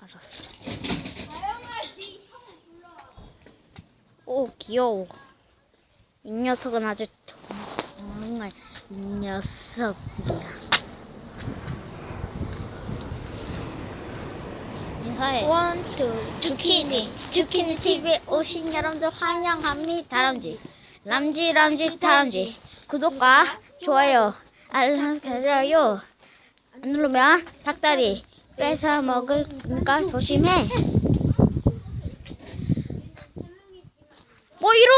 알았어. 오, 귀여워. 이 녀석은 아주 정말 이 녀석이야. 인사해. 원, 투, 주키니 TV에 오신 여러분들 환영합니다. 다람쥐 구독과 좋아요 알람 설정요 안 누르면 닭다리 뺏어 먹으니까 조심해. 뭐 이러?